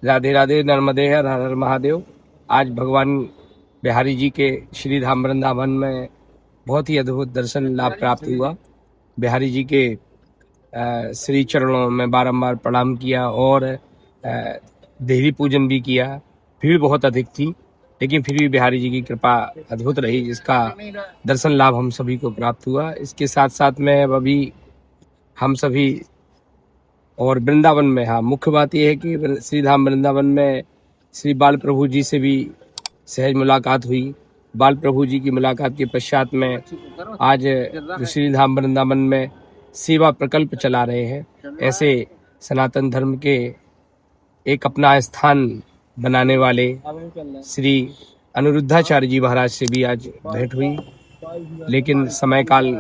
राधे राधे, नर्मदे हर हर हर महादेव। आज भगवान बिहारी जी के श्री धाम वृंदावन में बहुत ही अद्भुत दर्शन लाभ प्राप्त हुआ। बिहारी जी के श्री चरणों में बारंबार प्रणाम किया और देहरी पूजन भी किया। भीड़ बहुत अधिक थी, लेकिन फिर भी बिहारी जी की कृपा अद्भुत रही, जिसका दर्शन लाभ हम सभी को प्राप्त हुआ। इसके साथ साथ में अब अभी हम सभी और वृंदावन में, हाँ, मुख्य बात यह है कि श्री धाम वृंदावन में श्री बाल प्रभु जी से भी सहज मुलाकात हुई। बाल प्रभु जी की मुलाकात के पश्चात में आज श्री धाम वृंदावन में सेवा प्रकल्प चला रहे हैं। ऐसे सनातन धर्म के एक अपना स्थान बनाने वाले श्री अनिरुद्धाचार्य जी महाराज से भी आज भेंट हुई, लेकिन समय काल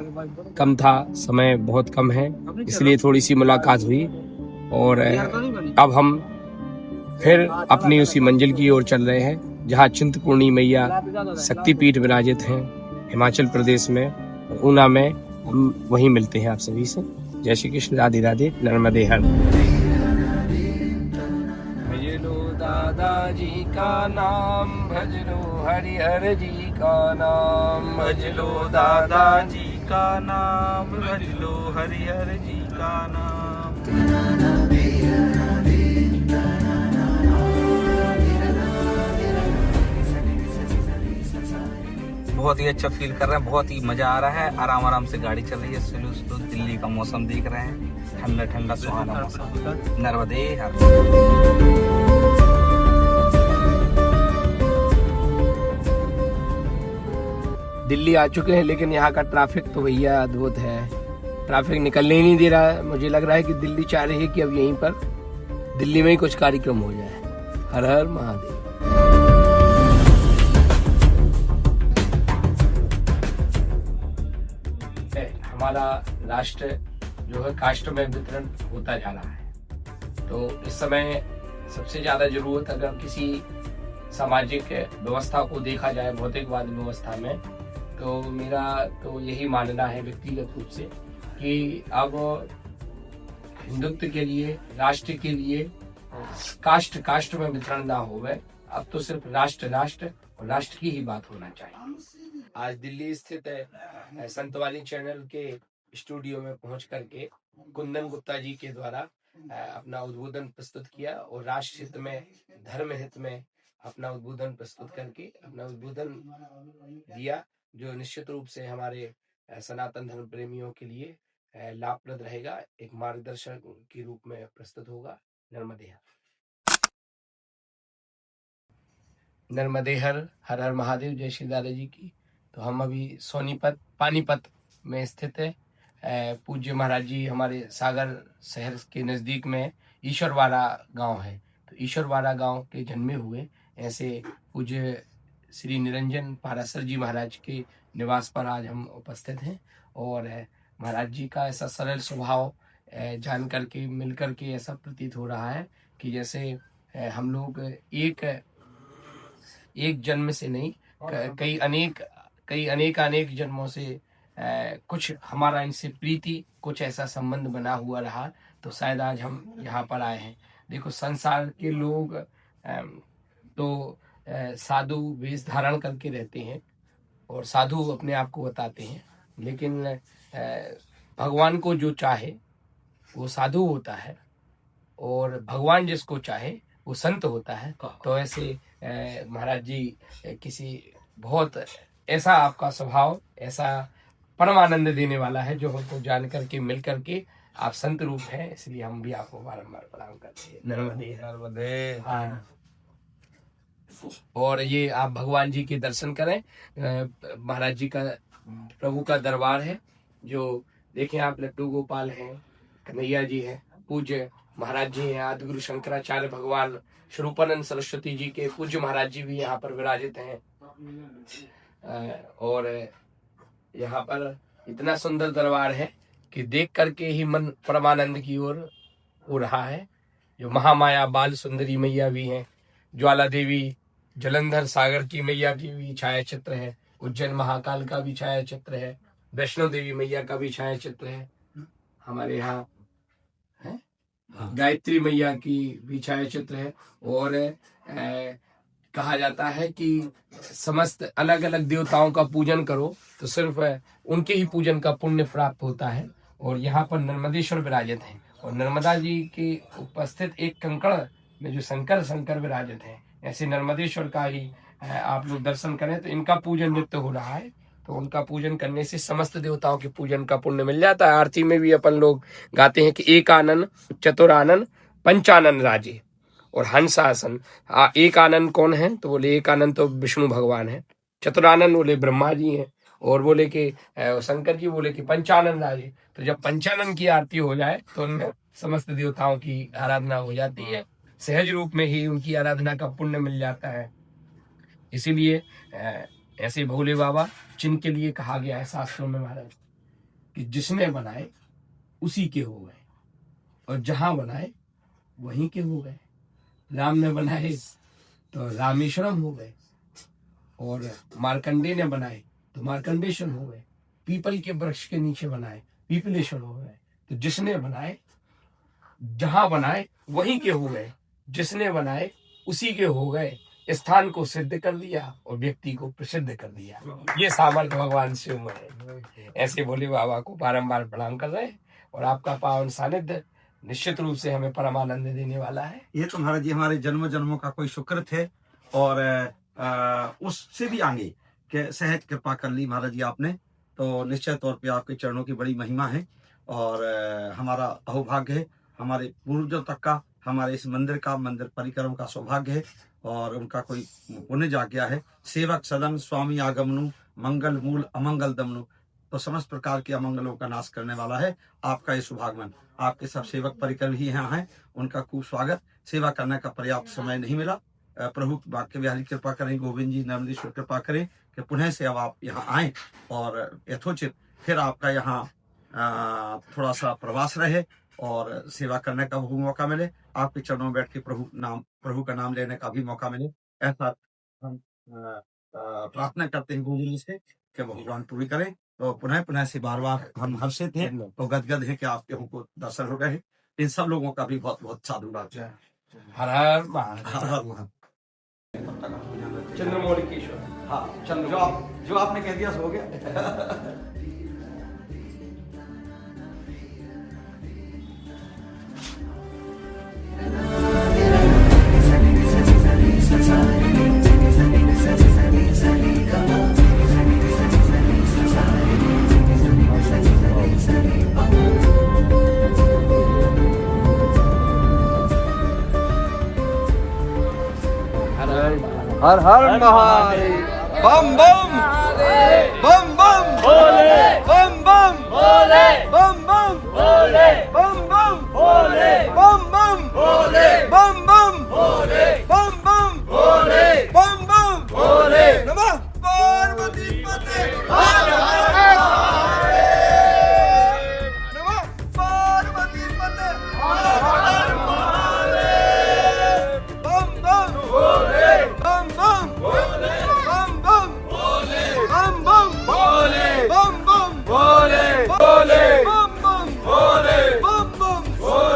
कम था, समय बहुत कम है, इसलिए थोड़ी सी मुलाकात हुई। और अब हम फिर अपनी उसी मंजिल की ओर चल रहे हैं जहाँ चिंतपूर्णी मैया शक्तिपीठ विराजित हैं हिमाचल प्रदेश में, ऊना में। हम वहीं मिलते हैं आप सभी से। जय श्री कृष्ण, राधे राधे, नर्मदे हर। भज लो दादाजी का नाम, भज लो हरिहर जी का नाम, भज लो दादाजी का नाम, भज लो हरिहर जी का नाम। बहुत ही अच्छा फील कर रहे हैं, बहुत ही मजा आ रहा है। आराम आराम से गाड़ी चल रही है, स्लो स्लो। दिल्ली का मौसम देख रहे हैं, ठंडा ठंडा सुहाना मौसम। नर्मदे हर। दिल्ली आ चुके हैं, लेकिन यहाँ का ट्रैफिक तो भैया अद्भुत है। ट्रैफिक निकलने ही नहीं दे रहा है। मुझे लग रहा है कि दिल्ली चाह रही है कि अब यहीं पर दिल्ली में ही कुछ कार्यक्रम हो जाए। हर हर महादेव। हमारा राष्ट्र जो है कास्ट में वितरण होता जा रहा है, तो इस समय सबसे ज्यादा जरूरत अगर किसी सामाजिक व्यवस्था को देखा जाए, भौतिकवाद व्यवस्था में, तो मेरा तो यही मानना है व्यक्तिगत रूप से कि अब हिंदुत्व के लिए, राष्ट्र के लिए कास्ट में वितरण ना होवे। अब तो सिर्फ राष्ट्र और राष्ट्र की ही बात होना चाहिए। आज दिल्ली स्थित संतवाणी चैनल के स्टूडियो में पहुंच करके कुंदन गुप्ता जी के द्वारा अपना उद्बोधन प्रस्तुत किया और राष्ट्र हित में, धर्म हित में अपना उद्बोधन प्रस्तुत करके अपना उद्बोधन दिया, जो निश्चित रूप से हमारे सनातन धर्म प्रेमियों के लिए लाभप्रद रहेगा, एक मार्गदर्शक के रूप में प्रस्तुत होगा। नर्मदे हर हर हर महादेव। जय श्री दादा जी की। तो हम अभी सोनीपत पानीपत में स्थित है। पूज्य महाराज जी हमारे सागर शहर के नज़दीक में ईश्वरवाड़ा गांव है, तो ईश्वरवाड़ा गांव के जन्मे हुए ऐसे पूज्य श्री निरंजन पारासर जी महाराज के निवास पर आज हम उपस्थित हैं। और महाराज जी का ऐसा सरल स्वभाव जान करके, मिल करके ऐसा प्रतीत हो रहा है कि जैसे हम लोग एक जन्म से नहीं, कई अनेक जन्मों से कुछ हमारा इनसे प्रीति, कुछ ऐसा संबंध बना हुआ रहा, तो शायद आज हम यहाँ पर आए हैं। देखो, संसार के लोग तो साधु वेश धारण करके रहते हैं और साधु अपने आप को बताते हैं, लेकिन भगवान को जो चाहे वो साधु होता है और भगवान जिसको चाहे वो संत होता है। तो ऐसे महाराज जी किसी बहुत ऐसा आपका स्वभाव ऐसा परमानंद देने वाला है, जो हमको जान करके, मिल करके आप संत रूप हैं, इसलिए हम भी आपको बारंबार प्रणाम करते हैं। नर्मदे। हाँ, और ये आप भगवान जी के दर्शन करें। महाराज जी का, प्रभु का दरबार है, जो देखें आप, लड्डू गोपाल हैं, कन्हैया जी हैं, पूज्य महाराज जी हैं, आदि गुरु शंकराचार्य भगवान स्वरूपानंद सरस्वती जी के पूज्य महाराज जी भी यहाँ पर विराजित हैं। और यहाँ पर इतना सुंदर दरबार है कि देख करके ही मन परमानंद की ओर हो रहा है। जो महामाया बाल सुंदरी मैया भी हैं, ज्वाला देवी जलंधर सागर की मैया की भी छाया चित्र है, उज्जैन महाकाल का भी छाया चित्र है, वैष्णो देवी मैया का भी छाया चित्र है हमारे यहाँ है। गायत्री मैया की भी छाया चित्र है। और कहा जाता है कि समस्त अलग अलग देवताओं का पूजन करो तो सिर्फ उनके ही पूजन का पुण्य प्राप्त होता है। और यहाँ पर नर्मदेश्वर विराजित हैं और नर्मदा जी के उपस्थित एक कंकड़ में जो शंकर विराजित हैं, ऐसे नर्मदेश्वर का ही आप लोग दर्शन करें तो इनका पूजन नित्य हो रहा है। तो उनका पूजन करने से समस्त देवताओं के पूजन का पुण्य मिल जाता है। आरती में भी अपन लोग गाते हैं कि एक आनन चतुरानन पंचानन राजे और हंसासन। एक आनंद कौन है तो बोले एक आनंद तो विष्णु भगवान है, चतुरानंद बोले ब्रह्मा जी हैं, और बोले कि शंकर जी बोले कि पंचानन राजे। तो जब पंचानन की आरती हो जाए तो उनमें समस्त देवताओं की आराधना हो जाती है, सहज रूप में ही उनकी आराधना का पुण्य मिल जाता है। इसीलिए ऐसे भोले बाबा जिनके लिए कहा गया है शास्त्रों में महाराज कि जिसने बनाए उसी के हो गए और जहां बनाए वहीं के हो गए। राम ने बनाए तो रामेश्वरम हो गए और मार्कंडे ने बनाए तो मार्कंडेश्वर हो गए। पीपल के वृक्ष के नीचे बनाए पीपलेश्वर हो गए। तो जिसने बनाए जहां बनाए वहीं के हो गए, जिसने बनाए उसी के हो गए। स्थान को सिद्ध कर दिया और व्यक्ति को प्रसिद्ध कर दिया। ये सामर्थ्य भगवान शिव में है। ऐसे भोले बाबा को बारंबार प्रणाम कर रहे हैं और आपका पावन सानिध्य निश्चित रूप से हमें परमानंद देने वाला है। ये तो महाराज जी हमारे जन्म जन्मों का कोई शुक्र थे और उससे भी आगे के सहज कृपा कर ली महाराज जी आपने, तो निश्चित तौर पे आपके चरणों की बड़ी महिमा है और हमारा अहोभाग्य है, हमारे पूर्वजों तक का, हमारे इस मंदिर परिक्रम का सौभाग्य है और उनका कोई पुण्य जाग गया है। सेवक सदन स्वामी आगमनु मंगल मूल अमंगल दमनु, तो समस्त प्रकार के अमंगलों का नाश करने वाला है आपका ये सौभाग्यवान। आपके सब सेवक परिकर भी यहाँ हैं, उनका खूब स्वागत। सेवा करने का पर्याप्त समय नहीं मिला, प्रभु बांके बिहारी कृपा करें, गोविंद जी नर्मदेश्वर कृपा करें कि पुनः से अब आप यहाँ आए और यथोचित फिर आपका यहाँ थोड़ा सा प्रवास रहे और सेवा करने का भी मौका मिले, आपके चरणों में बैठ के प्रभु का नाम लेने का भी मौका मिले। ऐसा हम प्रार्थना करते हैं गोविंद से कि भगवान पूरी करें। तो पुनः से बार हम हर्षित हैं तो गदगद है कि आपके हमको दर्शन हो गए हैं। इन सब लोगों का भी बहुत बहुत साधुवाद। हर हर महादेव। चंद्रमौलिकेश्वर। हाँ, जो आपने कह दिया सो हो गया। हर हर महादेव। बम बम बम बम भोले, बम बम भोले, बम बम भोले, बम बम भोले, बम बम भोले, बम बम भोले, बम बम भोले, बम बम भोले। नमः पार्वती पते हर हर महादेव। नमः पार्वती पते हर हर महादेव। बम बम भोले, बम बम भोले, बम बम भोले, बम बम भोले, बम बम भोले,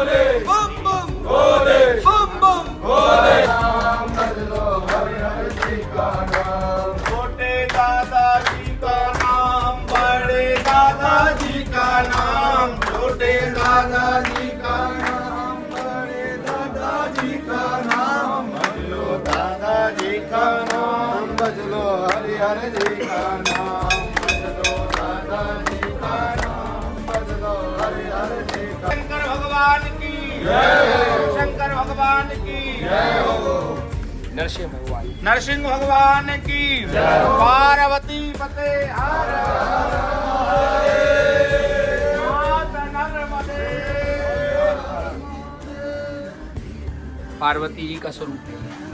भोले, बम बम भोले, बम बम भोले, बम बम भोले, बम बम भोले। नाम बदलो हरि हर जी का नाम, छोटे दादाजी का नाम, बड़े दादाजी का नाम, छोटे दादाजी का नाम, बड़े दादाजी का नाम, बदलो दादाजी का नाम, बदलो हरि हर जी का नाम, बदलो दादाजी का नाम, बदलो हरि हर जी का। शंकर भगवान की जय हो, शंकर भगवान की जय हो, नरसिंह भगवान। नरसिंह भगवान की जय हो, पार्वती पते हर माता नर्मदे। पार्वती जी का स्वरूप है।